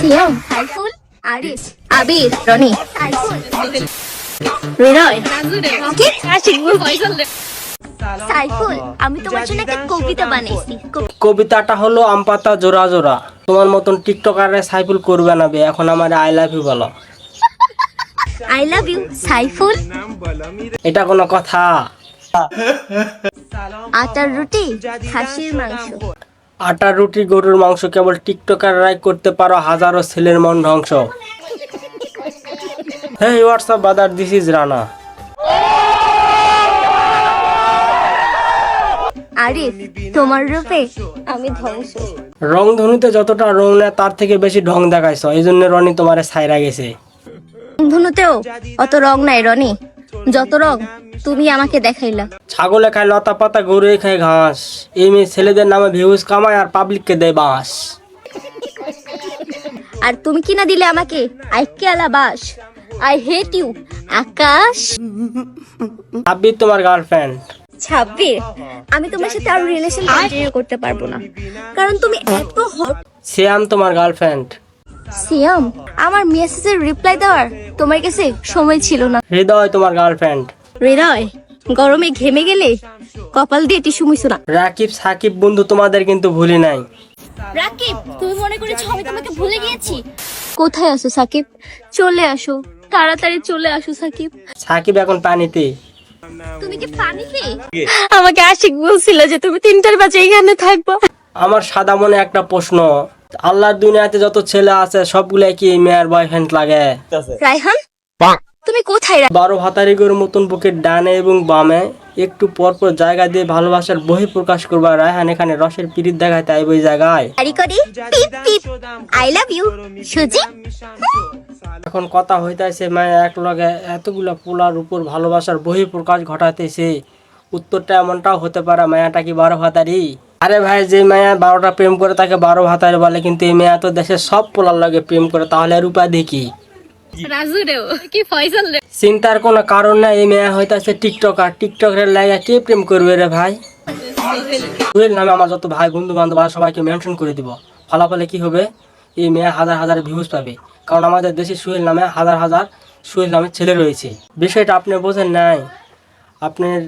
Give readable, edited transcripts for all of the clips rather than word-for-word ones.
সিয়াম, সাইফুল, আরিফ, আবির, রনি, সাইফুল, হৃদয়, রকিব, আশিক, সাইফুল, আমি তোমার জন্য একটা কবিতা বানাইছি। কবিতাটা হলো আম পাতা জোড়া জোড়া। তোমার মতন টিকটকারে সাইফুল করবে না বে। এখন আমার আই লাভ ইউ বলো। I love you Saiful. এটা কোনো কথা? আটার রুটি, খাসির মাংস। আটার রুটি গরুর মাংস কেবল টিকটকাররাই করতে পারো, হাজারো ছেলের মন ধ্বংস। Hey WhatsApp brother, this is Rana. Arif, তোমার রূপে আমি ধ্বংস। রংধনুতে যতটা রং নেয় তার থেকে বেশি ঢং দেখাইছ, এই জন্য রনি তোমারে ছাইরা গেছে। ধনুতেও অত রং নাই রনি, যত রং তুমি আমাকে দেখাইলা। ছাগলে খায় লতা পাতা, গরুয়ে খায় ঘাস। এই মেয়ে ছেলেদের নামে ভিউজ কামায় আর পাবলিককে দেয় বাস। আর তুমি কিনা দিলে আমাকে আইকে আলা বাস। আই হেট ইউ আকাশ। আবির তোমার গার্লফ্রেন্ড। ছাব্বির, আমি তোমার সাথে আর রিলেশন কন্টিনিউ করতে পারবো না, কারণ তুমি এত হট। শ্যাম তোমার গার্লফ্রেন্ড। সিয়াম, আমার মেসেজের রিপ্লাই দেওয়ার তোমার কাছে সময় ছিল না। হৃদয় তোমার গার্লফ্রেন্ড। হৃদয়, গরমে ঘেমে গেলে কপাল দিয়ে টিস্যু মুছো না। রাকিব সাকিব বন্ধু তোমাদের কিন্তু ভুলি নাই। রাকিব, তুমি মনে করেছো আমি তোমাকে ভুলে গিয়েছি? কোথায় আছো সাকিব? চলে আসো, তাড়াতাড়ি চলে আসো সাকিব। সাকিব এখন পানিতে। তুমি কি পানিতে? আমাকে আশিক বলছিল যে তুমি 3টার বাজে এখানে থাকবা। আমার সাদা মনে একটা প্রশ্ন, আল্লাহর দুনিয়াতে যত ছেলে আছে সবগুলাই কি মেয়ের বয়ফ্রেন্ড লাগে? রায়হান, তুমি কোথায়? 12 ভাতারিগের মতন বুকের ডানে এবং বামে একটু পর পর জায়গা দিয়ে ভালোবাসার বহি প্রকাশ করবা। রায়হান এখানে রসের পিরিত দেখায়, তাই ওই জায়গায় আই লাভ ইউ সুজি। এখন কথা হইতাছে মায়া এক লগে এতগুলা পোলার উপর ভালোবাসার বহি প্রকাশ ঘটাতেছে। উত্তরটা এমনটাও হতে পারে, মায়াটা কি 12 ভাতারি? আরে ভাই, যে মায়া 12টা প্রেম করে তাকে 12 ভাতারি বলে, কিন্তু এই মেয়া তো দেশের সব পোলার লগে প্রেম করে, তাহলে আর উপাধি কি? চিন্তার কোনো কারণ নাই। এই মেয়া হইতাছে টিকটকার, টিকটকের লাগে কে প্রেম করবে রে ভাই? সোহেল নামে আমার যত ভাই বন্ধু বান্ধব আর সবাইকে মেনশন করে দিব। ফলাফলে কি হবে? এই মেয়ে হাজার হাজার ভিউজ পাবে, কারণ আমাদের দেশে সোহেল নামে হাজার হাজার সোহেল নামে ছেলে রয়েছে। বিষয়টা আপনি বোঝেন নাই? আপনার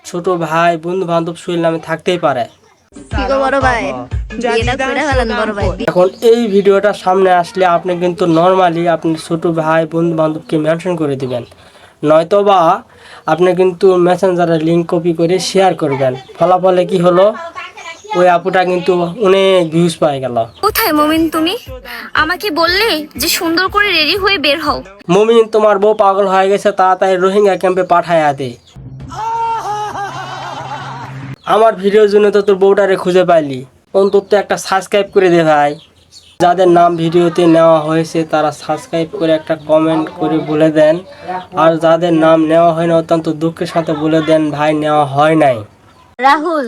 ছোট ভাই বন্ধু বান্ধব সোহেল নামে থাকতেই পারে। এখন এই ভিডিওটা সামনে আসলে আপনি কিন্তু নর্মালি আপনি ছোট ভাই বন্ধু বান্ধবকে মেনশন করে দিবেন, নয়তো বা আপনি কিন্তু মেসেঞ্জারে লিঙ্ক কপি করে শেয়ার করবেন। ফলাফলে কি হলো? ওই আপুটা কিন্তু অনেক ভিউজ পাই গেল। কোথায় মমিন তুমি? আমাকে বললে যে সুন্দর করে রেডি হয়ে বের হও। মমিন, তোমার বউ পাগল হয়ে গেছে, তাড়াতাড়ি রোহিঙ্গা ক্যাম্পে পাঠায়া দে। আমার ভিডিওর জন্য তো তোর বউটারে খুঁজে পাইলি, অন্তত একটা সাবস্ক্রাইব করে দে ভাই। যাদের নাম ভিডিওতে নেওয়া হয়েছে তারা সাবস্ক্রাইব করে একটা কমেন্ট করে বলে দেন, আর যাদের নাম নেওয়া হয় না অত্যন্ত দুঃখের সাথে বলে দেন ভাই নেওয়া হয় নাই। রাহুল,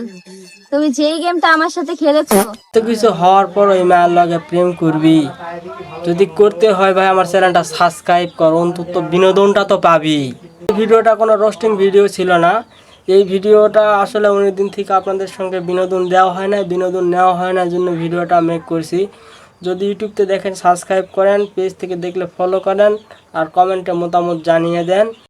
তুমি যেই গেমটা আমার সাথে খেলেছো, তো কিছু হওয়ার পর ওই মায়ের লগে প্রেম করবি? যদি করতে হয় ভাই আমার চ্যানেলটা সাবস্ক্রাইব কর, অন্তত বিনোদনটা তো পাবি। এই ভিডিওটা কোনো রোস্টিং ভিডিও ছিল না। এই ভিডিওটা আসলে অনেকদিন থেকে আপনাদের সঙ্গে বিনোদন দেওয়া হয় না, বিনোদন নেওয়া হয় না, জন্য ভিডিওটা মেক করছি। যদি ইউটিউবতে দেখেন সাবস্ক্রাইব করেন, পেজ থেকে দেখলে ফলো করেন, আর কমেন্টে মতামত জানিয়ে দেন।